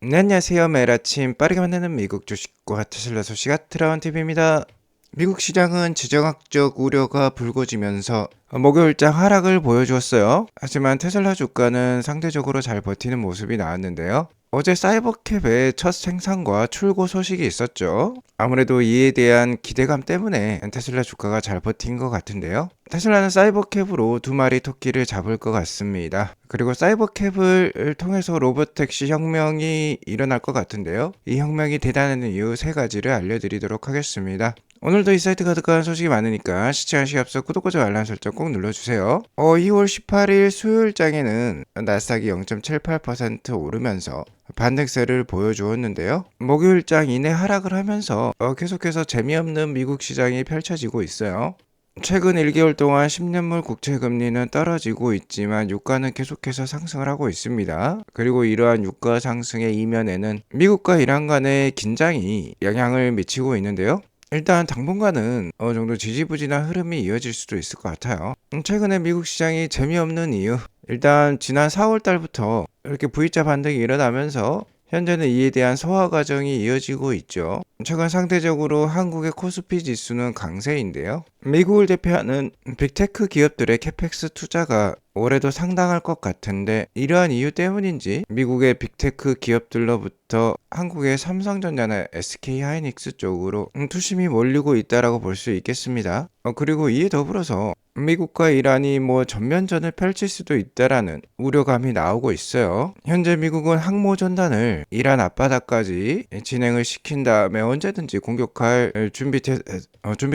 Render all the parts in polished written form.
네, 안녕하세요. 매일 아침 빠르게 만나는 미국 주식과 테슬라 소식 아트라운 TV입니다. 미국 시장은 지정학적 우려가 불거지면서 목요일장 하락을 보여주었어요. 하지만 테슬라 주가는 상대적으로 잘 버티는 모습이 나왔는데요. 어제 사이버캡의 첫 생산과 출고 소식이 있었죠. 아무래도 이에 대한 기대감 때문에 테슬라 주가가 잘 버틴 것 같은데요. 테슬라는 사이버캡으로 두 마리 토끼를 잡을 것 같습니다. 그리고 사이버캡을 통해서 로봇택시 혁명이 일어날 것 같은데요. 이 혁명이 대단한 이유 세 가지를 알려드리도록 하겠습니다. 오늘도 이 사이트 가득한 소식이 많으니까 시청하시기 앞서 구독과 좋아요 알람 설정 꼭 눌러주세요. 2월 18일 수요일장에는 나스닥이 0.78% 오르면서 반등세를 보여주었는데요. 목요일장 이내 하락을 하면서 계속해서 재미없는 미국 시장이 펼쳐지고 있어요. 최근 1개월 동안 10년물 국채금리는 떨어지고 있지만 유가는 계속해서 상승을 하고 있습니다. 그리고 이러한 유가 상승의 이면에는 미국과 이란 간의 긴장이 영향을 미치고 있는데요. 일단 당분간은 어느 정도 지지부진한 흐름이 이어질 수도 있을 것 같아요. 최근에 미국 시장이 재미없는 이유, 일단 지난 4월 달부터 이렇게 V자 반등이 일어나면서 현재는 이에 대한 소화 과정이 이어지고 있죠. 최근 상대적으로 한국의 코스피 지수는 강세인데요. 미국을 대표하는 빅테크 기업들의 캐펙스 투자가 올해도 상당할 것 같은데 이러한 이유 때문인지 미국의 빅테크 기업들로부터 한국의 삼성전자나 SK하이닉스 쪽으로 투심이 몰리고 있다라고 볼 수 있겠습니다. 그리고 이에 더불어서 미국과 이란이 전면전을 펼칠 수도 있다라는 우려감이 나오고 있어요. 현재 미국은 항모전단을 이란 앞바다까지 진행을 시킨 다음에 언제든지 공격할 준비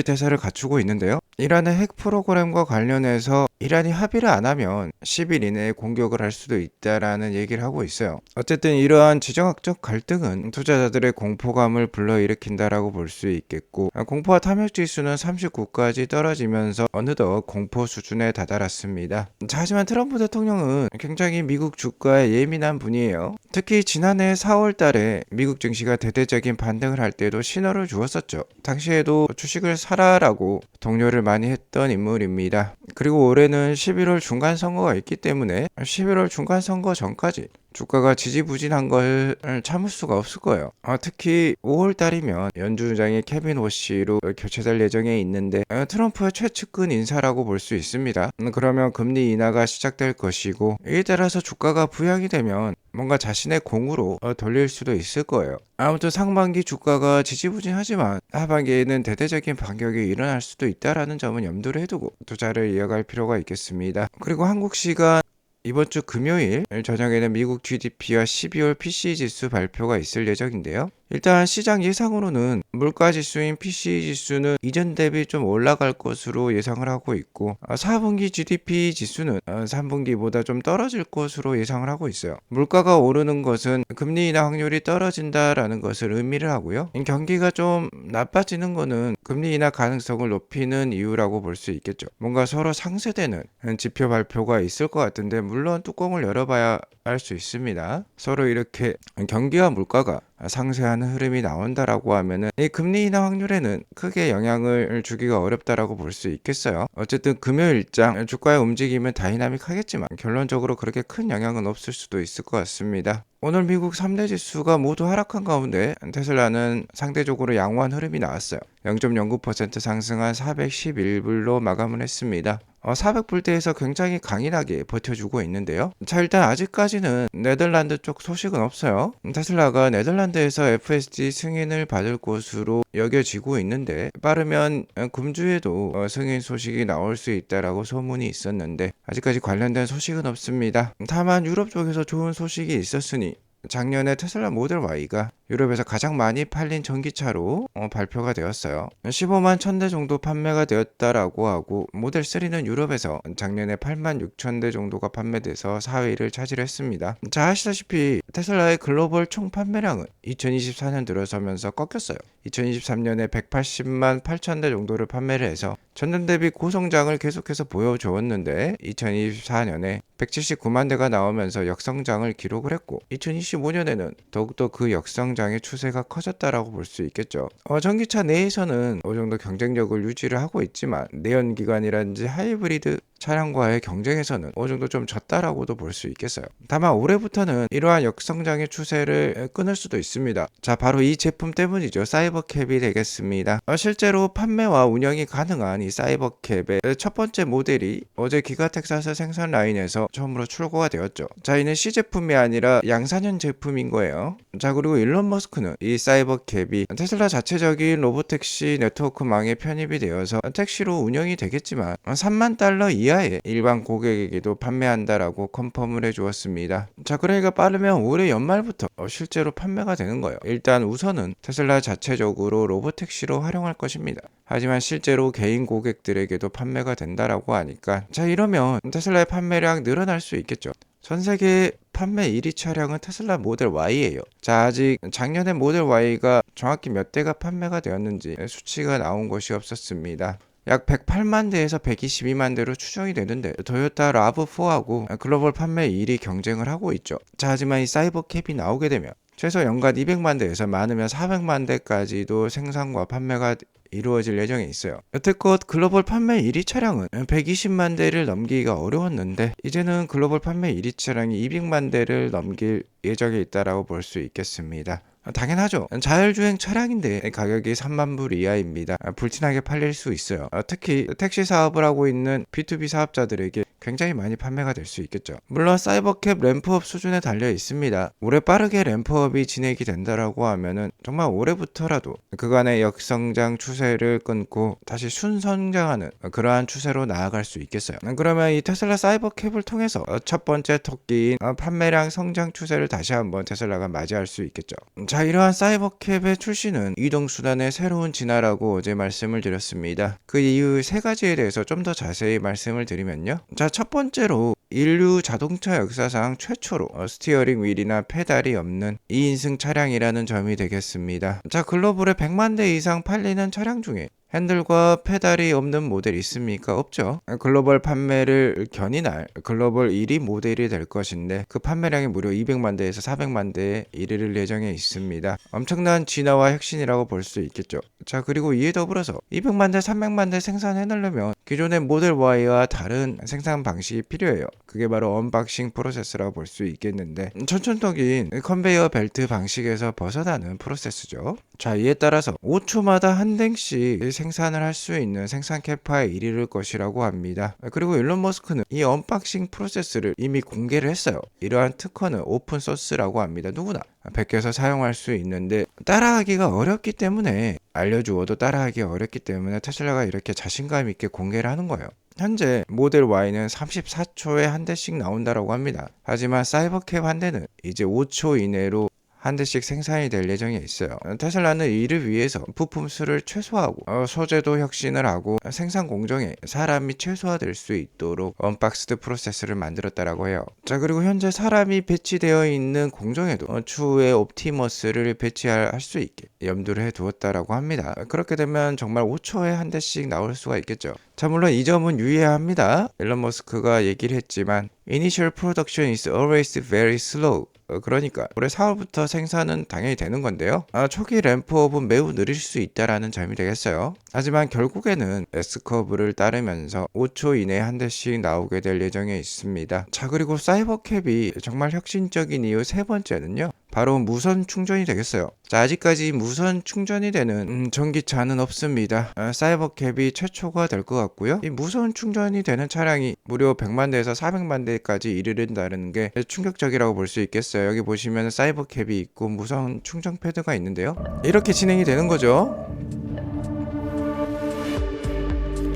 태세를 갖추고 있는데요. 이란의 핵 프로그램과 관련해서 이란이 합의를 안 하면 10일 이내에 공격을 할 수도 있다라는 얘기를 하고 있어요. 어쨌든 이러한 지정학적 갈등은 투자자들의 공포감을 불러일으킨다라고 볼 수 있겠고 공포와 탐욕 지수는 39까지 떨어지면서 어느덧 공포 수준에 다다랐습니다. 자, 하지만 트럼프 대통령은 굉장히 미국 주가에 예민한 분이에요. 특히 지난해 4월 달에 미국 증시가 대대적인 반등을 할 때도 신호를 주었었죠. 당시에도 주식을 사라라고 독려를 많이 했던 인물입니다. 그리고 올해는 11월 중간 선거가 있기 때문에 11월 중간 선거 전까지 주가가 지지부진한 걸 참을 수가 없을 거예요. 특히 5월 달이면 연준장이 케빈 워시로 교체될 예정에 있는데 트럼프의 최측근 인사라고 볼 수 있습니다. 그러면 금리 인하가 시작될 것이고 이에 따라서 주가가 부양이 되면 뭔가 자신의 공으로 돌릴 수도 있을 거예요. 아무튼 상반기 주가가 지지부진하지만 하반기에는 대대적인 반격이 일어날 수도 있다라는 점은 염두를 해두고 투자를 이어갈 필요가 있겠습니다. 그리고 한국 시간 이번 주 금요일 저녁에는 미국 GDP와 12월 PCE 지수 발표가 있을 예정인데요. 일단 시장 예상으로는 물가 지수인 PCE 지수는 이전 대비 좀 올라갈 것으로 예상을 하고 있고 4분기 GDP 지수는 3분기보다 좀 떨어질 것으로 예상을 하고 있어요. 물가가 오르는 것은 금리 인하 확률이 떨어진다라는 것을 의미를 하고요. 경기가 좀 나빠지는 것은 금리 인하 가능성을 높이는 이유라고 볼 수 있겠죠. 뭔가 서로 상쇄되는 지표 발표가 있을 것 같은데 물론 뚜껑을 열어봐야 알 수 있습니다. 서로 이렇게 경기와 물가가 상쇄하는 흐름이 나온다라고 하면은 이 금리 인하 확률에는 크게 영향을 주기가 어렵다라고 볼 수 있겠어요. 어쨌든 금요일장 주가의 움직임은 다이나믹하겠지만 결론적으로 그렇게 큰 영향은 없을 수도 있을 것 같습니다. 오늘 미국 3대 지수가 모두 하락한 가운데 테슬라는 상대적으로 양호한 흐름이 나왔어요. 0.09% 상승한 411불로 마감을 했습니다. 400불대에서 굉장히 강인하게 버텨주고 있는데요. 자, 일단 아직까지는 네덜란드 쪽 소식은 없어요. 테슬라가 네덜란드에서 FSD 승인을 받을 것으로 여겨지고 있는데 빠르면 금주에도 승인 소식이 나올 수 있다라고 소문이 있었는데 아직까지 관련된 소식은 없습니다. 다만 유럽 쪽에서 좋은 소식이 있었으니 작년에 테슬라 모델 Y가 유럽에서 가장 많이 팔린 전기차로 발표가 되었어요. 15만 1000대 정도 판매가 되었다라고 하고 모델 3는 유럽에서 작년에 8만 6000대 정도가 판매돼서 4위를 차지했습니다. 자, 아시다시피 테슬라의 글로벌 총 판매량은 2024년 들어서면서 꺾였어요. 2023년에 180만 8000대 정도를 판매를 해서 전년 대비 고성장을 계속해서 보여주었는데 2024년에 179만 대가 나오면서 역성장을 기록을 했고 2025년에는 더욱더 그 역성장의 추세가 커졌다라고 볼 수 있겠죠. 전기차 내에서는 어느 정도 경쟁력을 유지를 하고 있지만 내연기관이라든지 하이브리드 차량과의 경쟁에서는 어느 정도 좀 졌다라고도 볼 수 있겠어요. 다만 올해부터는 이러한 역성장의 추세를 끊을 수도 있습니다. 자, 바로 이 제품 때문이죠. 사이버캡이 되겠습니다. 실제로 판매와 운영이 가능한 이 사이버캡의 첫 번째 모델이 어제 기가 텍사스 생산 라인에서 처음으로 출고가 되었죠. 자, 이는 C제품이 아니라 양산형 제품인 거예요. 자, 그리고 일론 머스크는 이 사이버캡이 테슬라 자체적인 로보택시 네트워크망에 편입이 되어서 택시로 운영이 되겠지만 $30,000 이하의 일반 고객에게도 판매한다라고 컨펌을 해주었습니다. 자, 그러니까 빠르면 올해 연말부터 실제로 판매가 되는 거예요. 일단 우선은 테슬라 자체적으로 로보택시로 활용할 것입니다. 하지만 실제로 개인 고객들에게도 판매가 된다라고 하니까, 자, 이러면 테슬라의 판매량 늘어날 수 있겠죠. 전 세계 판매 1위 차량은 테슬라 모델 Y예요. 자, 아직 작년에 모델 Y가 정확히 몇 대가 판매가 되었는지 수치가 나온 것이 없었습니다. 약 108만 대에서 122만 대로 추정이 되는데 토요타 RAV4하고 글로벌 판매 1위 경쟁을 하고 있죠. 자, 하지만 이 사이버캡이 나오게 되면 최소 연간 200만 대에서 많으면 400만 대까지도 생산과 판매가 이루어질 예정에 있어요. 여태껏 글로벌 판매 1위 차량은 120만 대를 넘기기가 어려웠는데 이제는 글로벌 판매 1위 차량이 200만 대를 넘길 예정에 있다라고 볼 수 있겠습니다. 당연하죠. 자율주행 차량인데 가격이 3만 불 이하입니다. 불티나게 팔릴 수 있어요. 특히 택시 사업을 하고 있는 B2B 사업자들에게 굉장히 많이 판매가 될 수 있겠죠. 물론 사이버캡 램프업 수준에 달려 있습니다. 올해 빠르게 램프업이 진행이 된다라고 하면은 정말 올해부터라도 그간의 역성장 추세를 끊고 다시 순성장하는 그러한 추세로 나아갈 수 있겠어요. 그러면 이 테슬라 사이버캡을 통해서 첫 번째 토끼인 판매량 성장 추세를 다시 한번 테슬라가 맞이할 수 있겠죠. 자, 이러한 사이버캡의 출시는 이동수단의 새로운 진화라고 어제 말씀을 드렸습니다. 그 이유 세 가지에 대해서 좀 더 자세히 말씀을 드리면요. 자, 첫 번째로 인류 자동차 역사상 최초로 스티어링 휠이나 페달이 없는 2인승 차량이라는 점이 되겠습니다. 자, 글로벌에 100만 대 이상 팔리는 차량 중에 핸들과 페달이 없는 모델이 있습니까? 없죠. 글로벌 판매를 견인할 글로벌 1위 모델이 될 것인데 그 판매량이 무려 200만 대에서 400만 대에 이르를 예정에 있습니다. 엄청난 진화와 혁신이라고 볼 수 있겠죠. 자, 그리고 이에 더불어서 200만 대, 300만 대 생산해내려면 기존의 모델 Y와 다른 생산 방식이 필요해요. 그게 바로 언박싱 프로세스라고 볼 수 있겠는데 전통적인 컨베이어 벨트 방식에서 벗어나는 프로세스죠. 자, 이에 따라서 5초마다 한 댕씩 생산을 할 수 있는 생산 캐파에 이르를 것이라고 합니다. 그리고 일론 머스크는 이 언박싱 프로세스를 이미 공개를 했어요. 이러한 특허는 오픈 소스라고 합니다. 누구나 베껴서 사용할 수 있는데 따라하기가 어렵기 때문에 알려주어도 따라하기 어렵기 때문에 테슬라가 이렇게 자신감 있게 공개를 하는 거예요. 현재 모델 Y는 34초에 한 대씩 나온다라고 합니다. 하지만 사이버캡 한 대는 이제 5초 이내로 한 대씩 생산이 될 예정에 있어요. 테슬라는 이를 위해서 부품 수를 최소화하고 소재도 혁신을 하고 생산 공정에 사람이 최소화될 수 있도록 언박스드 프로세스를 만들었다라고 해요. 자, 그리고 현재 사람이 배치되어 있는 공정에도 추후에 옵티머스를 배치할 수 있게 염두를 해두었다라고 합니다. 그렇게 되면 정말 5초에 한 대씩 나올 수가 있겠죠. 자, 물론 이 점은 유의해야 합니다. 일론 머스크가 얘기를 했지만 Initial production is always very slow. 그러니까 올해 4월부터 생산은 당연히 되는 건데요. 초기 램프업은 매우 느릴 수 있다라는 점이 되겠어요. 하지만 결국에는 S커브를 따르면서 5초 이내에 한 대씩 나오게 될 예정에 있습니다. 자, 그리고 사이버캡이 정말 혁신적인 이유 세 번째는요. 바로 무선 충전이 되겠어요. 자, 아직까지 무선 충전이 되는 전기차는 없습니다. 사이버캡이 최초가 될 것 같고요. 이 무선 충전이 되는 차량이 무려 100만 대에서 400만 대까지 이르른다는 게 충격적이라고 볼 수 있겠어요. 여기 보시면 사이버캡이 있고 무선 충전 패드가 있는데요. 이렇게 진행이 되는 거죠.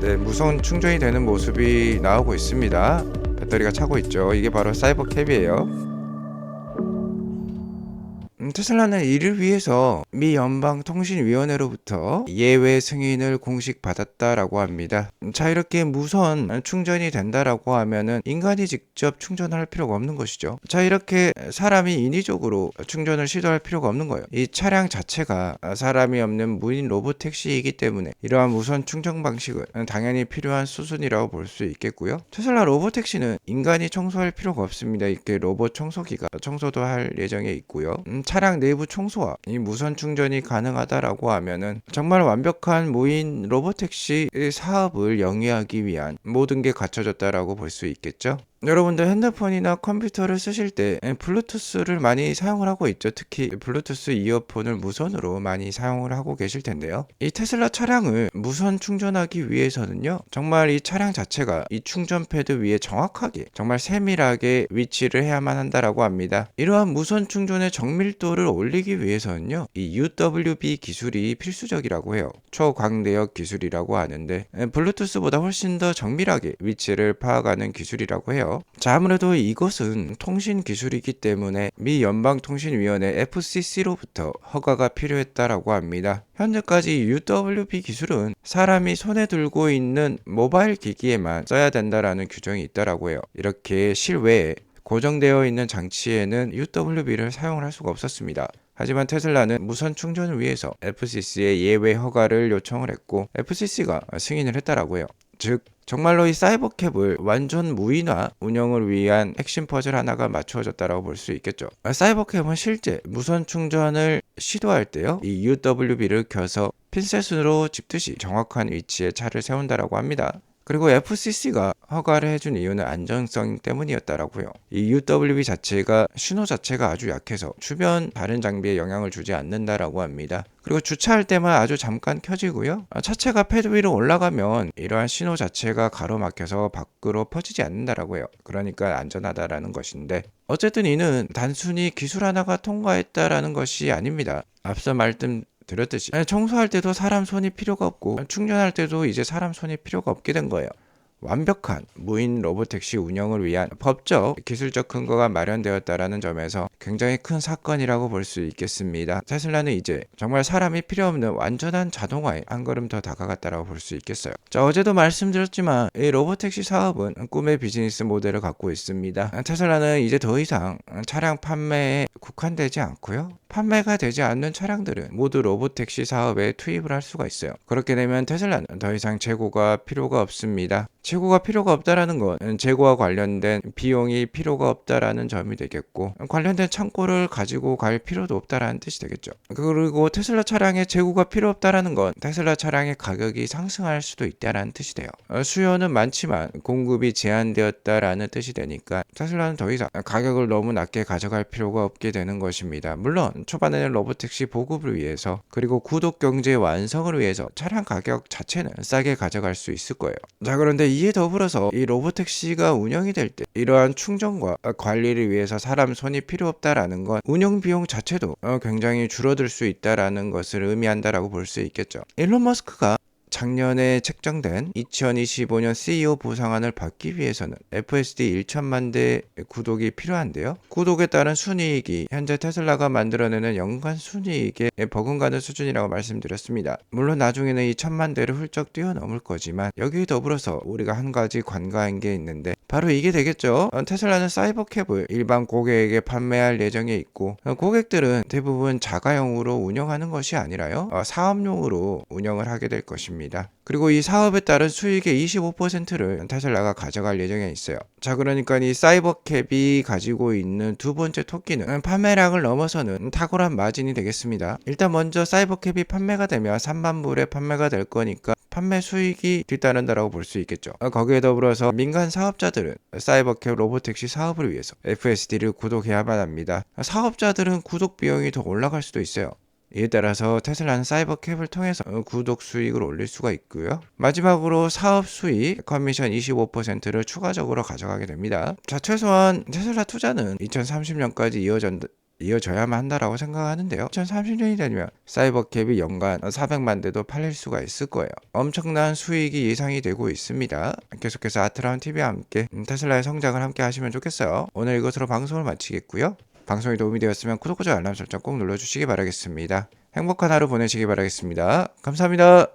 네, 무선 충전이 되는 모습이 나오고 있습니다. 배터리가 차고 있죠. 이게 바로 사이버캡이에요. 테슬라는 이를 위해서 미 연방통신위원회로부터 예외 승인을 공식 받았다라고 합니다. 자, 이렇게 무선 충전이 된다라고 하면은 인간이 직접 충전할 필요가 없는 것이죠. 자, 이렇게 사람이 인위적으로 충전을 시도할 필요가 없는 거예요. 이 차량 자체가 사람이 없는 무인 로봇 택시이기 때문에 이러한 무선 충전 방식은 당연히 필요한 수순이라고 볼 수 있겠고요. 테슬라 로봇 택시는 인간이 청소할 필요가 없습니다. 이렇게 로봇 청소기가 청소도 할 예정에 있고요. 차량 내부 청소와 이 무선 충전이 가능하다라고 하면은 정말 완벽한 무인 로보택시 사업을 영위하기 위한 모든 게 갖춰졌다라고 볼 수 있겠죠. 여러분들 핸드폰이나 컴퓨터를 쓰실 때 블루투스를 많이 사용을 하고 있죠. 특히 블루투스 이어폰을 무선으로 많이 사용을 하고 계실 텐데요. 이 테슬라 차량을 무선 충전하기 위해서는요, 정말 이 차량 자체가 이 충전 패드 위에 정확하게 정말 세밀하게 위치를 해야만 한다라고 합니다. 이러한 무선 충전의 정밀도를 올리기 위해서는요, 이 UWB 기술이 필수적이라고 해요. 초광대역 기술이라고 하는데 블루투스보다 훨씬 더 정밀하게 위치를 파악하는 기술이라고 해요. 자, 아무래도 이것은 통신 기술이기 때문에 미 연방통신위원회 FCC로부터 허가가 필요했다라고 합니다. 현재까지 UWB 기술은 사람이 손에 들고 있는 모바일 기기에만 써야 된다라는 규정이 있다라고 해요. 이렇게 실외에 고정되어 있는 장치에는 UWB를 사용을 할 수가 없었습니다. 하지만 테슬라는 무선 충전을 위해서 FCC에 예외 허가를 요청을 했고 FCC가 승인을 했다라고 해요. 즉 정말로 이 사이버캡을 완전 무인화 운영을 위한 핵심 퍼즐 하나가 맞추어졌다고 볼 수 있겠죠. 사이버캡은 실제 무선 충전을 시도할 때요, 이 UWB를 켜서 핀셋으로 짚듯이 정확한 위치에 차를 세운다라고 합니다. 그리고 FCC가 허가를 해준 이유는 안정성 때문이었다라고요. 이 UWB 자체가 신호 자체가 아주 약해서 주변 다른 장비에 영향을 주지 않는다라고 합니다. 그리고 주차할 때만 아주 잠깐 켜지고요. 차체가 패드 위로 올라가면 이러한 신호 자체가 가로막혀서 밖으로 퍼지지 않는다라고 해요. 그러니까 안전하다라는 것인데, 어쨌든 이는 단순히 기술 하나가 통과했다라는 것이 아닙니다. 앞서 말씀드렸듯이 청소할 때도 사람 손이 필요가 없고 충전할 때도 이제 사람 손이 필요가 없게 된 거예요. 완벽한 무인 로보택시 운영을 위한 법적, 기술적 근거가 마련되었다라는 점에서 굉장히 큰 사건이라고 볼 수 있겠습니다. 테슬라는 이제 정말 사람이 필요 없는 완전한 자동화에 한 걸음 더 다가갔다라고 볼 수 있겠어요. 자, 어제도 말씀드렸지만 이 로보택시 사업은 꿈의 비즈니스 모델을 갖고 있습니다. 테슬라는 이제 더 이상 차량 판매에 국한되지 않고요, 판매가 되지 않는 차량들은 모두 로보택시 사업에 투입을 할 수가 있어요. 그렇게 되면 테슬라는 더 이상 재고가 필요가 없습니다. 재고가 필요가 없다라는 건 재고와 관련된 비용이 필요가 없다라는 점이 되겠고, 관련된 창고를 가지고 갈 필요도 없다라는 뜻이 되겠죠. 그리고 테슬라 차량에 재고가 필요 없다라는 건 테슬라 차량의 가격이 상승할 수도 있다라는 뜻이 돼요. 수요는 많지만 공급이 제한되었다라는 뜻이 되니까 테슬라는 더 이상 가격을 너무 낮게 가져갈 필요가 없게 되는 것입니다. 물론 초반에는 로보택시 보급을 위해서, 그리고 구독 경제 완성을 위해서 차량 가격 자체는 싸게 가져갈 수 있을 거예요. 자, 그런데 이에 더불어서 이 로보택시가 운영이 될 때 이러한 충전과 관리를 위해서 사람 손이 필요 없다라는 건 운영 비용 자체도 굉장히 줄어들 수 있다라는 것을 의미한다라고 볼 수 있겠죠. 일론 머스크가 작년에 책정된 2025년 CEO 보상안을 받기 위해서는 FSD 1천만 대 구독이 필요한데요. 구독에 따른 순이익이 현재 테슬라가 만들어내는 연간 순이익에 버금가는 수준이라고 말씀드렸습니다. 물론 나중에는 이 1천만 대를 훌쩍 뛰어넘을 거지만, 여기에 더불어서 우리가 한 가지 관가한 게 있는데 바로 이게 되겠죠. 테슬라는 사이버캡을 일반 고객에게 판매할 예정에 있고, 고객들은 대부분 자가용으로 운영하는 것이 아니라요, 사업용으로 운영을 하게 될 것입니다. 그리고 이 사업에 따른 수익의 25%를 테슬라가 가져갈 예정에 있어요. 자, 그러니까 이 사이버캡이 가지고 있는 두 번째 토끼는 판매량을 넘어서는 탁월한 마진이 되겠습니다. 일단 먼저 사이버캡이 판매가 되면 3만 불에 판매가 될 거니까 판매 수익이 뒤따른다라고 볼 수 있겠죠. 거기에 더불어서 민간 사업자들은 사이버캡 로보택시 사업을 위해서 FSD를 구독해야만 합니다. 사업자들은 구독 비용이 더 올라갈 수도 있어요. 이에 따라서 테슬라는 사이버캡을 통해서 구독 수익을 올릴 수가 있고요. 마지막으로 사업 수익 커미션 25%를 추가적으로 가져가게 됩니다. 자, 최소한 테슬라 투자는 2030년까지 이어져야만 한다라고 생각하는데요. 2030년이 되면 사이버캡이 연간 400만 대도 팔릴 수가 있을 거예요. 엄청난 수익이 예상이 되고 있습니다. 계속해서 아트라운TV와 함께 테슬라의 성장을 함께 하시면 좋겠어요. 오늘 이것으로 방송을 마치겠고요. 방송이 도움이 되었으면 구독과 알람 설정 꼭 눌러주시기 바라겠습니다. 행복한 하루 보내시기 바라겠습니다. 감사합니다.